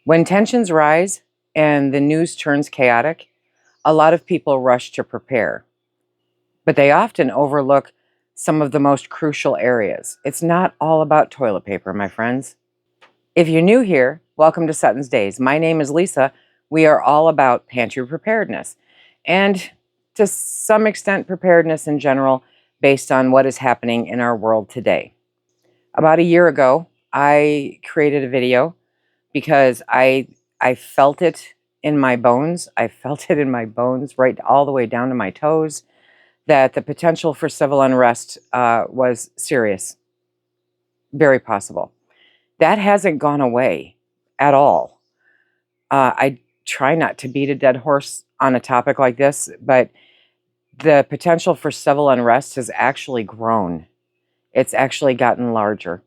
When tensions rise and the news turns chaotic, a lot of people rush to prepare, but they often overlook some of the most crucial areas. It's not all about toilet paper, my friends. If you're new here, welcome to SuttonsDaze. My name is Lisa. We are all about pantry preparedness and to some extent preparedness in general based on what is happening in our world today. About a year ago, I created a video because I felt it in my bones. I felt it in my bones right all the way down to my toes that the potential for civil unrest was serious, very possible. That hasn't gone away at all. I try not to beat a dead horse on a topic like this, but the potential for civil unrest has actually grown. It's actually gotten larger.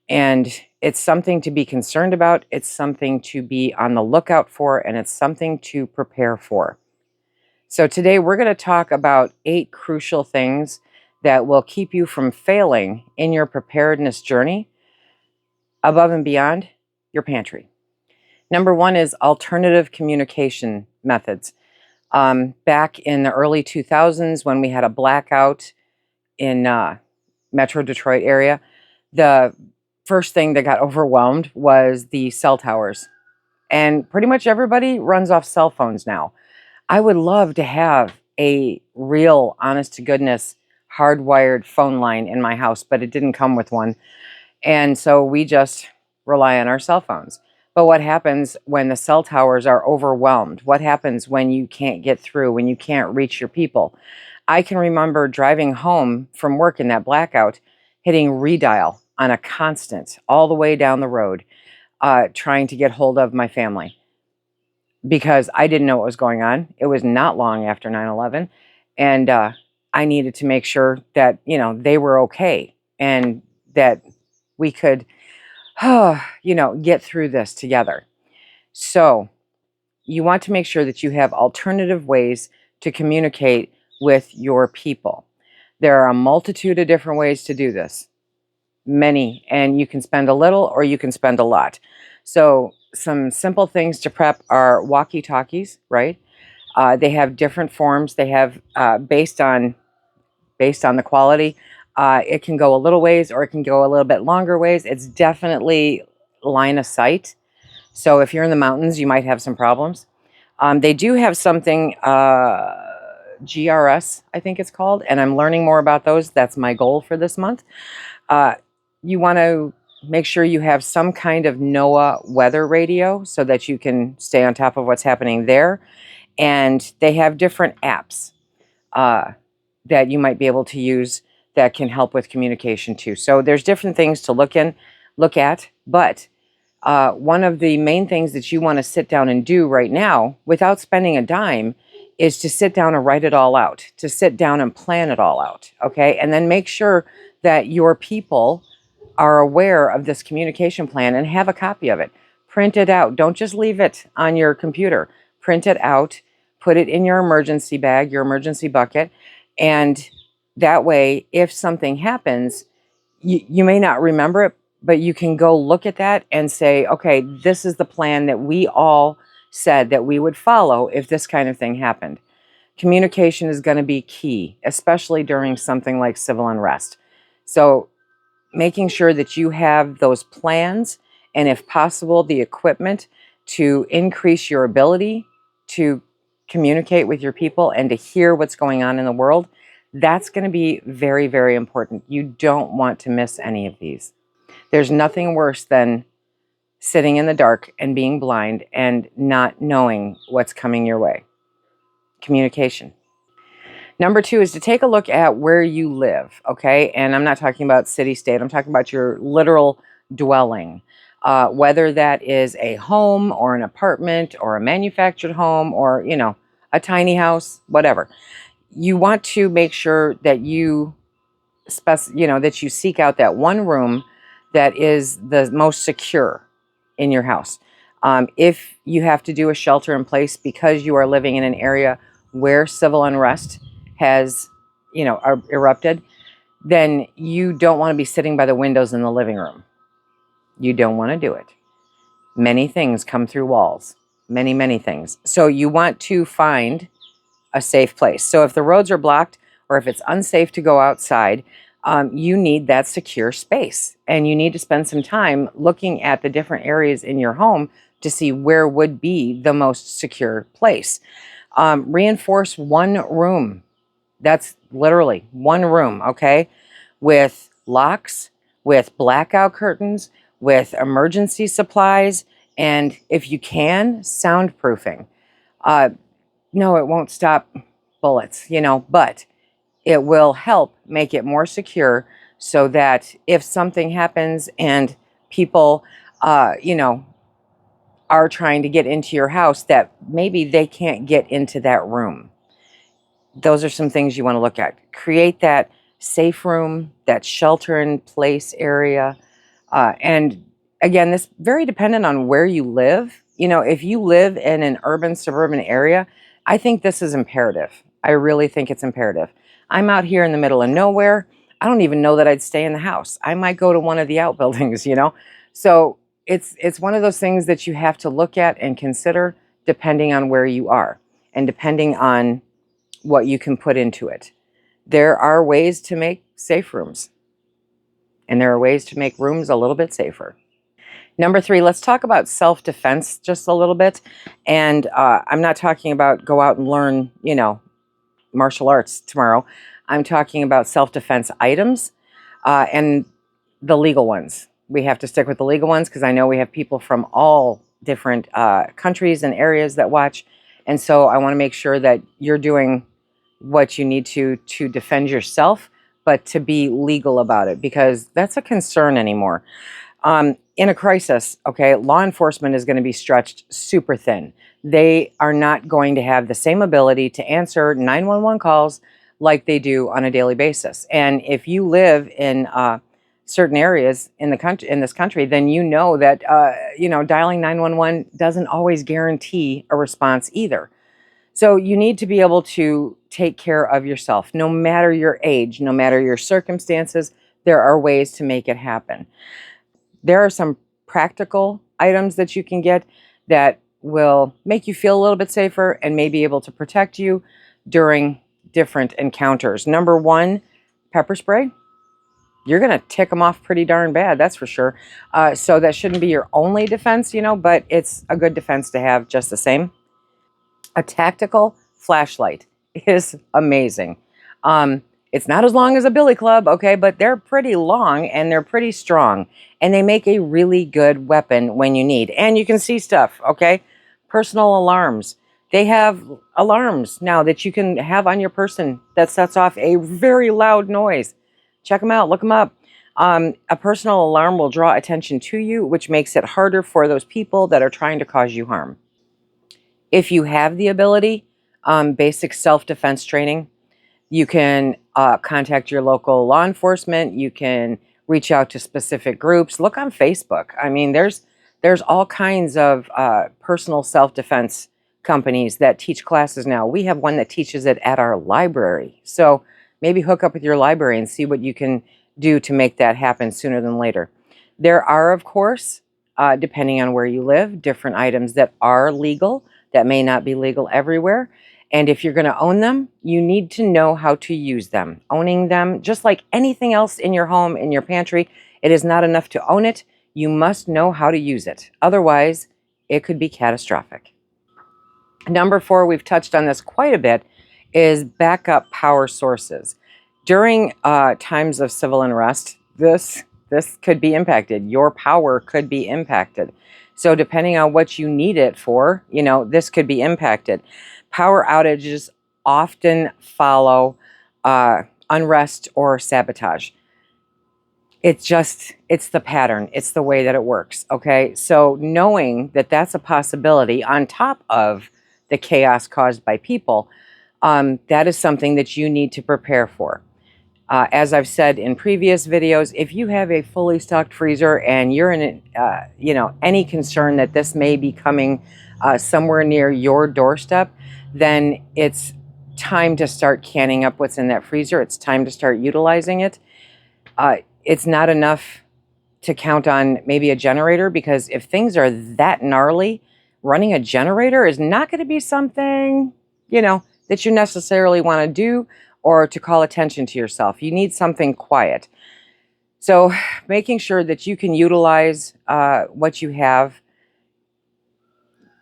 And it's something to be concerned about. It's something to be on the lookout for, and it's something to prepare for. So today we're going to talk about 8 crucial things that will keep you from failing in your preparedness journey above and beyond your pantry. Number 1 is alternative communication methods. Back in the early 2000s when we had a blackout in Metro Detroit area, the first thing that got overwhelmed was the cell towers. And pretty much everybody runs off cell phones now. I would love to have a real, honest to goodness, hardwired phone line in my house, but it didn't come with one. And so we just rely on our cell phones. But what happens when the cell towers are overwhelmed? What happens when you can't get through, when you can't reach your people? I can remember driving home from work in that blackout, hitting redial on a constant all the way down the road, trying to get hold of my family because I didn't know what was going on. It was not long after 9/11, and I needed to make sure that, they were okay and that we could, get through this together. So you want to make sure that you have alternative ways to communicate with your people. There are a multitude of different ways to do this. Many, and you can spend a little or you can spend a lot. So some simple things to prep are walkie-talkies, right? They have different forms. They have based on the quality. It can go a little ways or it can go a little bit longer ways. It's definitely line of sight. So if you're in the mountains, you might have some problems. They do have something, GRS, I think it's called, and I'm learning more about those. That's my goal for this month. You want to make sure you have some kind of NOAA weather radio so that you can stay on top of what's happening there. And they have different apps that you might be able to use that can help with communication too. So there's different things to look at, but one of the main things that you want to sit down and do right now without spending a dime is to sit down and write it all out, to sit down and plan it all out, okay? And then make sure that your people are aware of this communication plan and have a copy of it. Print it out. Don't just leave it on your computer. Print it out, put it in your emergency bag, your emergency bucket, and that way, if something happens, you may not remember it, but you can go look at that and say, okay, this is the plan that we all said that we would follow if this kind of thing happened. Communication is going to be key, especially during something like civil unrest. So making sure that you have those plans and, if possible, the equipment to increase your ability to communicate with your people and to hear what's going on in the world, that's going to be very, very important. You don't want to miss any of these. There's nothing worse than sitting in the dark and being blind and not knowing what's coming your way. Communication. Number 2 is to take a look at where you live, okay? And I'm not talking about city, state. I'm talking about your literal dwelling, whether that is a home or an apartment or a manufactured home or, a tiny house, whatever. You want to make sure that that you seek out that one room that is the most secure in your house. If you have to do a shelter in place because you are living in an area where civil unrest has, erupted, then you don't want to be sitting by the windows in the living room. You don't want to do it. Many things come through walls, many, many things. So you want to find a safe place. So if the roads are blocked or if it's unsafe to go outside, you need that secure space. And you need to spend some time looking at the different areas in your home to see where would be the most secure place. Reinforce one room. That's literally one room, okay? With locks, with blackout curtains, with emergency supplies, and if you can, soundproofing. No, it won't stop bullets, but it will help make it more secure so that if something happens and people, are trying to get into your house, that maybe they can't get into that room. Those are some things you want to look at. Create that safe room, that shelter in place area. And again, this very dependent on where you live. If you live in an urban, suburban area, I think this is imperative. I really think it's imperative. I'm out here in the middle of nowhere. I don't even know that I'd stay in the house. I might go to one of the outbuildings. So it's one of those things that you have to look at and consider depending on where you are and depending on what you can put into it. There are ways to make safe rooms, and there are ways to make rooms a little bit safer. Number 3, let's talk about self-defense just a little bit. And I'm not talking about go out and learn, martial arts tomorrow. I'm talking about self-defense items and the legal ones. We have to stick with the legal ones because I know we have people from all different countries and areas that watch. And so I want to make sure that you're doing what you need to defend yourself, but to be legal about it, because that's a concern anymore. In a crisis, okay, law enforcement is going to be stretched super thin. They are not going to have the same ability to answer 911 calls like they do on a daily basis. And if you live in certain areas in this country, then you know that dialing 911 doesn't always guarantee a response either. So you need to be able to take care of yourself, no matter your age, no matter your circumstances. There are ways to make it happen. There are some practical items that you can get that will make you feel a little bit safer and may be able to protect you during different encounters. Number 1, pepper spray. You're going to tick them off pretty darn bad, that's for sure. So that shouldn't be your only defense, but it's a good defense to have just the same. A tactical flashlight is amazing. It's not as long as a billy club, okay, but they're pretty long and they're pretty strong, and they make a really good weapon when you need. And you can see stuff, okay? Personal alarms. They have alarms now that you can have on your person that sets off a very loud noise. Check them out, look them up. A personal alarm will draw attention to you, which makes it harder for those people that are trying to cause you harm. If you have the ability, basic self-defense training, you can contact your local law enforcement. You can reach out to specific groups. Look on Facebook. I mean, there's all kinds of personal self-defense companies that teach classes now. We have one that teaches it at our library. So maybe hook up with your library and see what you can do to make that happen sooner than later. There are, of course, depending on where you live, different items that are legal that may not be legal everywhere. And if you're going to own them, you need to know how to use them. Owning them, just like anything else in your home, in your pantry, it is not enough to own it. You must know how to use it. Otherwise, it could be catastrophic. Number 4, we've touched on this quite a bit, is backup power sources. During times of civil unrest, this could be impacted. Your power could be impacted. So depending on what you need it for, this could be impacted. Power outages often follow unrest or sabotage. It's the pattern. It's the way that it works, okay? So knowing that that's a possibility on top of the chaos caused by people, that is something that you need to prepare for. As I've said in previous videos, if you have a fully stocked freezer and you're in, any concern that this may be coming somewhere near your doorstep, then it's time to start canning up what's in that freezer. It's time to start utilizing it. It's not enough to count on maybe a generator, because if things are that gnarly, running a generator is not going to be something, that you necessarily want to do or to call attention to yourself. You need something quiet. So making sure that you can utilize what you have,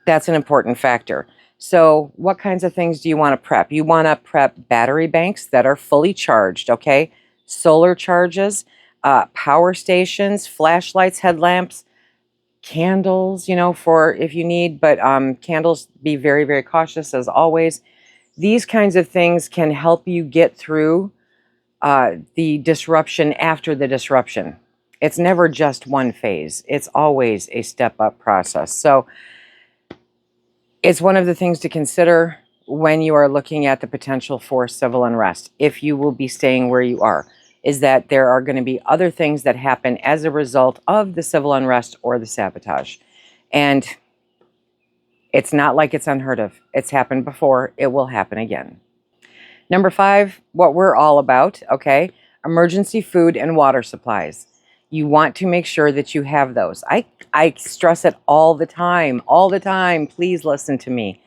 that's an important factor. So what kinds of things do you want to prep? You want to prep battery banks that are fully charged, okay? Solar charges, power stations, flashlights, headlamps, candles, for if you need, but candles, be very, very cautious as always. These kinds of things can help you get through the disruption after the disruption. It's never just one phase. It's always a step-up process. So it's one of the things to consider when you are looking at the potential for civil unrest, if you will be staying where you are, is that there are going to be other things that happen as a result of the civil unrest or the sabotage. And it's not like it's unheard of. It's happened before. It will happen again. Number 5, what we're all about, okay? Emergency food and water supplies. You want to make sure that you have those. I stress it all the time, all the time. Please listen to me.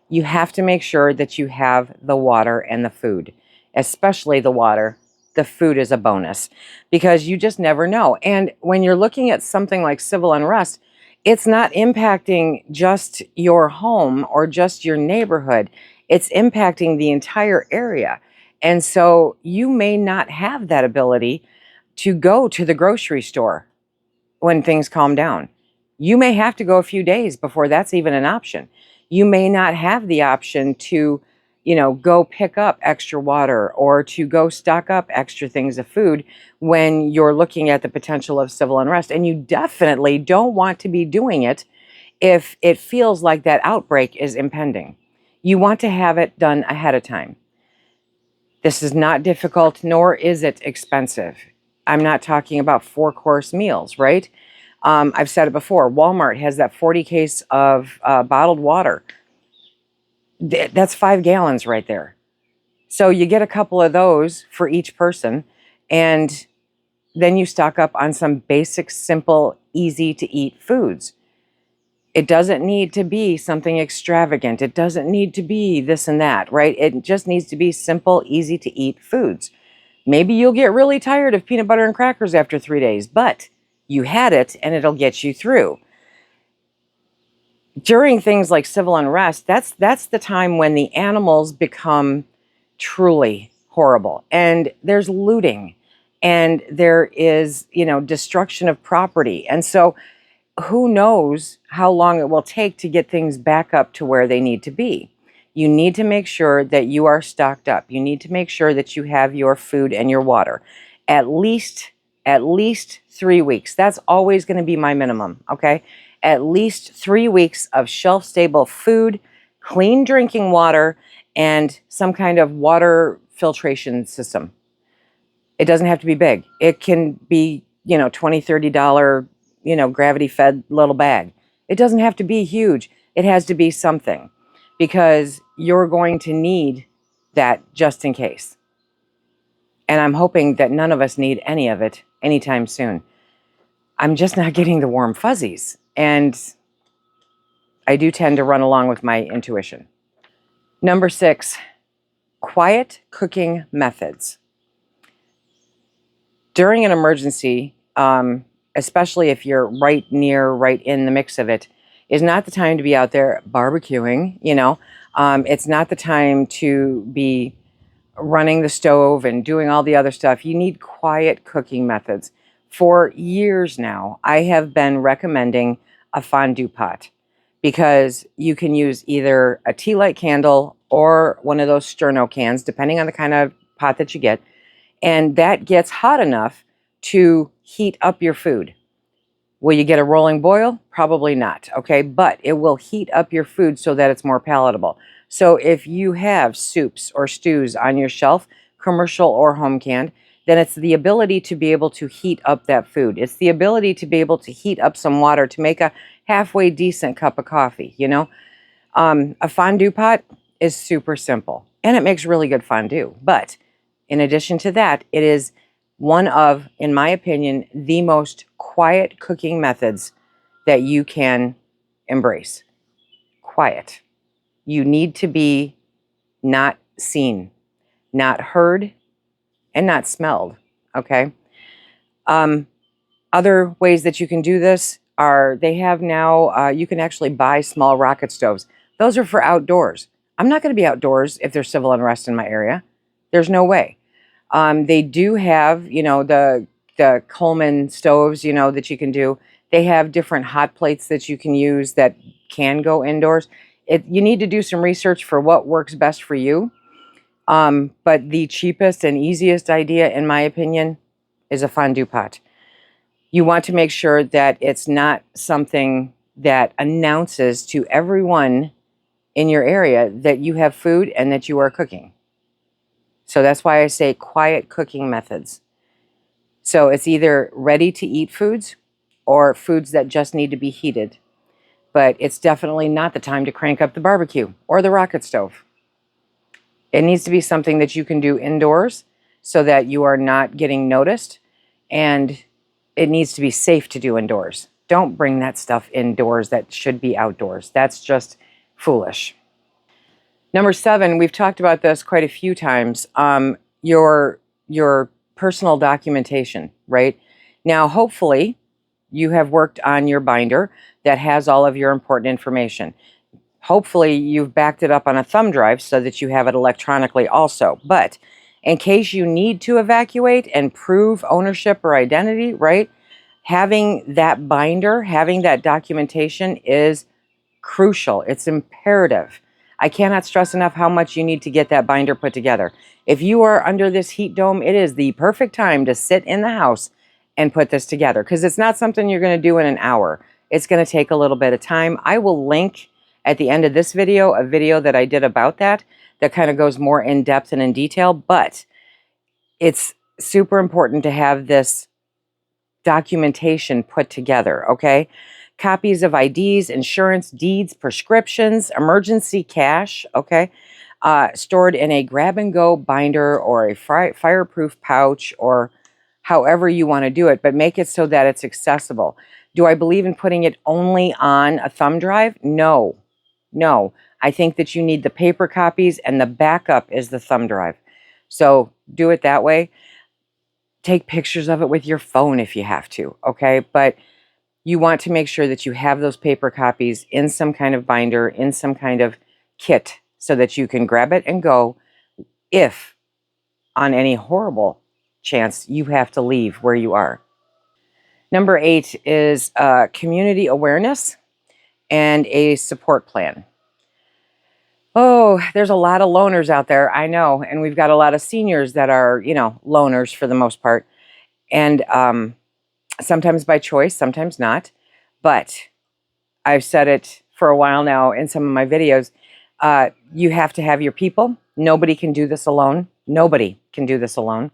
You have to make sure that you have the water and the food, especially the water. The food is a bonus because you just never know. And when you're looking at something like civil unrest, it's not impacting just your home or just your neighborhood. It's impacting the entire area. And so you may not have that ability to go to the grocery store when things calm down. You may have to go a few days before that's even an option. You may not have the option to, go pick up extra water or to go stock up extra things of food when you're looking at the potential of civil unrest. And you definitely don't want to be doing it if it feels like that outbreak is impending. You want to have it done ahead of time. This is not difficult, nor is it expensive. I'm not talking about 4-course meals, right? I've said it before, Walmart has that 40 case of bottled water. That's 5 gallons right there. So you get a couple of those for each person, and then you stock up on some basic, simple, easy to eat foods. It doesn't need to be something extravagant. It doesn't need to be this and that, right? It just needs to be simple, easy to eat foods. Maybe you'll get really tired of peanut butter and crackers after 3 days, but you had it and it'll get you through. During things like civil unrest, that's the time when the animals become truly horrible. And there's looting and there is, destruction of property. And so who knows how long it will take to get things back up to where they need to be. You need to make sure that you are stocked up. You need to make sure that you have your food and your water. At least 3 weeks. That's always going to be my minimum, okay? At least 3 weeks of shelf-stable food, clean drinking water, and some kind of water filtration system. It doesn't have to be big. It can be, $20, $30, gravity-fed little bag. It doesn't have to be huge. It has to be something because you're going to need that just in case. And I'm hoping that none of us need any of it anytime soon. I'm just not getting the warm fuzzies. And I do tend to run along with my intuition. Number 6, quiet cooking methods. During an emergency, especially if you're right in the mix of it, is not the time to be out there barbecuing, It's not the time to be running the stove and doing all the other stuff. You need quiet cooking methods. For years now, I have been recommending a fondue pot because you can use either a tea light candle or one of those sterno cans, depending on the kind of pot that you get. And that gets hot enough to heat up your food. Will you get a rolling boil? Probably not, okay? But it will heat up your food so that it's more palatable. So if you have soups or stews on your shelf, commercial or home canned, then it's the ability to be able to heat up that food. It's the ability to be able to heat up some water to make a halfway decent cup of coffee, A fondue pot is super simple, and it makes really good fondue. But in addition to that, it is one of, in my opinion, the most quiet cooking methods that you can embrace. Quiet. You need to be not seen, not heard, and not smelled. Okay. Other ways that you can do this are they have now, you can actually buy small rocket stoves. Those are for outdoors. I'm not going to be outdoors if there's civil unrest in my area. There's no way. They do have, the Coleman stoves, that you can do. They have different hot plates that you can use that can go indoors. You need to do some research for what works best for you. But the cheapest and easiest idea, in my opinion, is a fondue pot. You want to make sure that it's not something that announces to everyone in your area that you have food and that you are cooking. So that's why I say quiet cooking methods. So it's either ready to eat foods or foods that just need to be heated. But it's definitely not the time to crank up the barbecue or the rocket stove. It needs to be something that you can do indoors so that you are not getting noticed, and it needs to be safe to do indoors. Don't bring that stuff indoors that should be outdoors. That's just foolish. Number 7, we've talked about this quite a few times. Your personal documentation, right? Now, hopefully, you have worked on your binder that has all of your important information. Hopefully, you've backed it up on a thumb drive so that you have it electronically also. But in case you need to evacuate and prove ownership or identity, right? Having that binder, having that documentation is crucial. It's imperative. I cannot stress enough how much you need to get that binder put together. If you are under this heat dome, it is the perfect time to sit in the house and put this together, because it's not something you're going to do in an hour. It's going to take a little bit of time. I will link at the end of this video a video that I did about that kind of goes more in depth and in detail, but it's super important to have this documentation put together, okay? Copies of IDs, insurance, deeds, prescriptions, emergency cash, okay? Stored in a grab-and-go binder or a fireproof pouch, or however you want to do it, but make it so that it's accessible. Do I believe in putting it only on a thumb drive? No. No. I think that you need the paper copies, and the backup is the thumb drive. So do it that way. Take pictures of it with your phone if you have to, okay? But you want to make sure that you have those paper copies in some kind of binder, in some kind of kit, so that you can grab it and go if, on any horrible chance, you have to leave where you are. Number 8 is community awareness and a support plan. Oh, there's a lot of loners out there, I know, and we've got a lot of seniors that are, loners for the most part, and sometimes by choice, sometimes not. But I've said it for a while now in some of my videos. You have to have your people. Nobody can do this alone. Nobody can do this alone.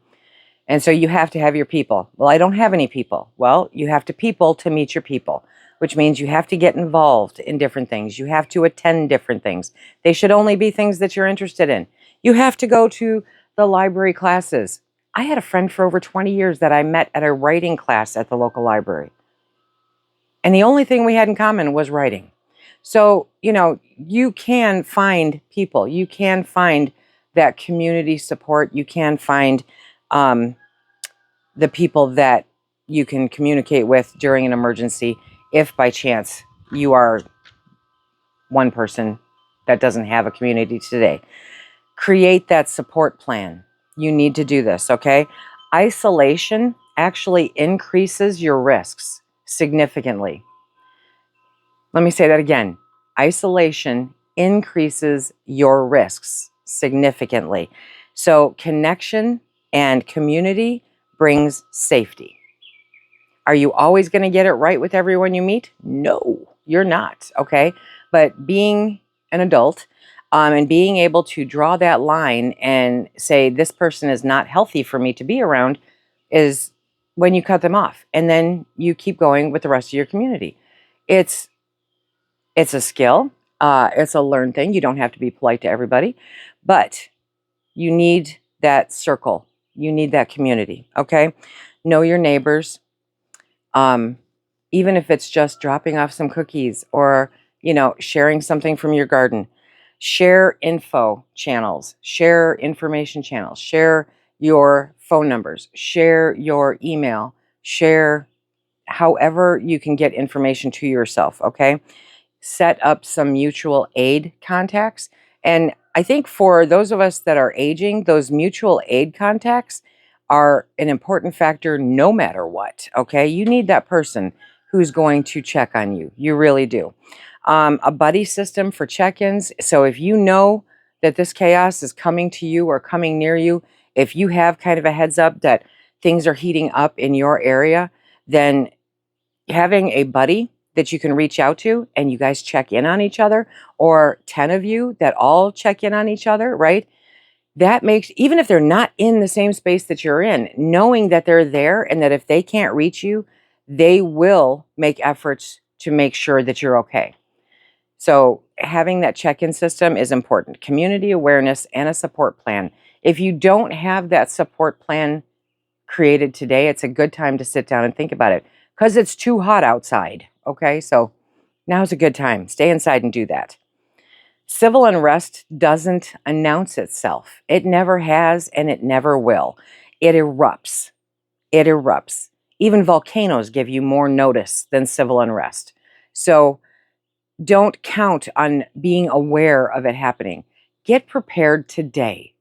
And so you have to have your people. Well, I don't have any people. Well, you have to people to meet your people, which means you have to get involved in different things. You have to attend different things. They should only be things that you're interested in. You have to go to the library classes. I had a friend for over 20 years that I met at a writing class at the local library. And the only thing we had in common was writing. So, you can find people. You can find that community support. You can find the people that you can communicate with during an emergency if by chance you are one person that doesn't have a community today. Create that support plan. You need to do this, okay? Isolation actually increases your risks significantly. Let me say that again. Isolation increases your risks significantly. So connection and community brings safety. Are you always going to get it right with everyone you meet? No, you're not, okay? But being an adult and being able to draw that line and say, this person is not healthy for me to be around, is when you cut them off. And then you keep going with the rest of your community. It's a skill. It's a learned thing. You don't have to be polite to everybody, but you need that circle. You need that community, okay? Know your neighbors. Even if it's just dropping off some cookies or, sharing something from your garden. Share info channels, share information channels, share your phone numbers, share your email, share however you can get information to yourself, okay? Set up some mutual aid contacts. And I think for those of us that are aging, those mutual aid contacts are an important factor no matter what, okay? You need that person who's going to check on you. You really do. A buddy system for check-ins. So if you know that this chaos is coming to you or coming near you, if you have kind of a heads up that things are heating up in your area, then having a buddy that you can reach out to and you guys check in on each other, or 10 of you that all check in on each other, right? That makes, even if they're not in the same space that you're in, knowing that they're there and that if they can't reach you, they will make efforts to make sure that you're okay. So having that check-in system is important. Community awareness and a support plan. If you don't have that support plan created today, it's a good time to sit down and think about it because it's too hot outside. Okay, so now's a good time. Stay inside and do that. Civil unrest doesn't announce itself. It never has and it never will. It erupts. It erupts. Even volcanoes give you more notice than civil unrest. So don't count on being aware of it happening. Get prepared today.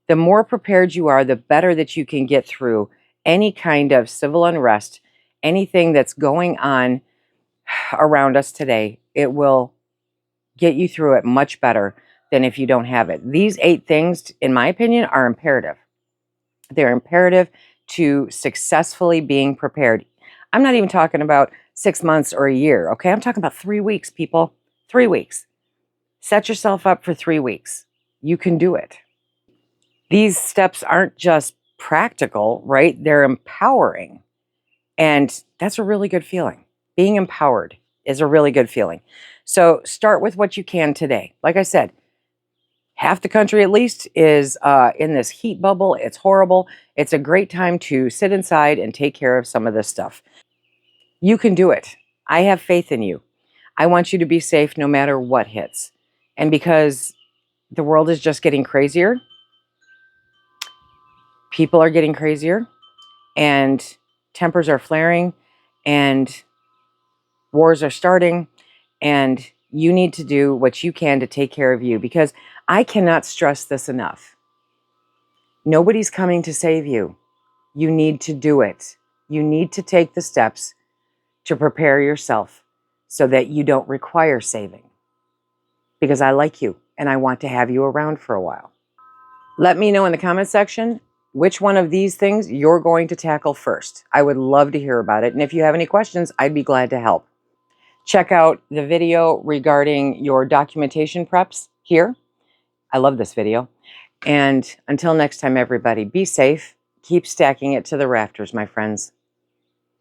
The more prepared you are, the better that you can get through any kind of civil unrest, anything that's going on around us today. It will get you through it much better than if you don't have it. These 8 things, in my opinion, are imperative. They're imperative to successfully being prepared. I'm not even talking about 6 months or a year, okay? I'm talking about 3 weeks, people. 3 weeks. Set yourself up for 3 weeks. You can do it. These steps aren't just practical, right? They're empowering. And that's a really good feeling. Being empowered is a really good feeling. So start with what you can today. Like I said, half the country at least is in this heat bubble. It's horrible. It's a great time to sit inside and take care of some of this stuff. You can do it. I have faith in you. I want you to be safe no matter what hits. And because the world is just getting crazier, people are getting crazier, and tempers are flaring, and wars are starting, and you need to do what you can to take care of you, because I cannot stress this enough. Nobody's coming to save you. You need to do it. You need to take the steps to prepare yourself so that you don't require saving. Because I like you and I want to have you around for a while. Let me know in the comment section which one of these things you're going to tackle first. I would love to hear about it. And if you have any questions, I'd be glad to help. Check out the video regarding your documentation preps here. I love this video. And until next time, everybody, be safe. Keep stacking it to the rafters, my friends.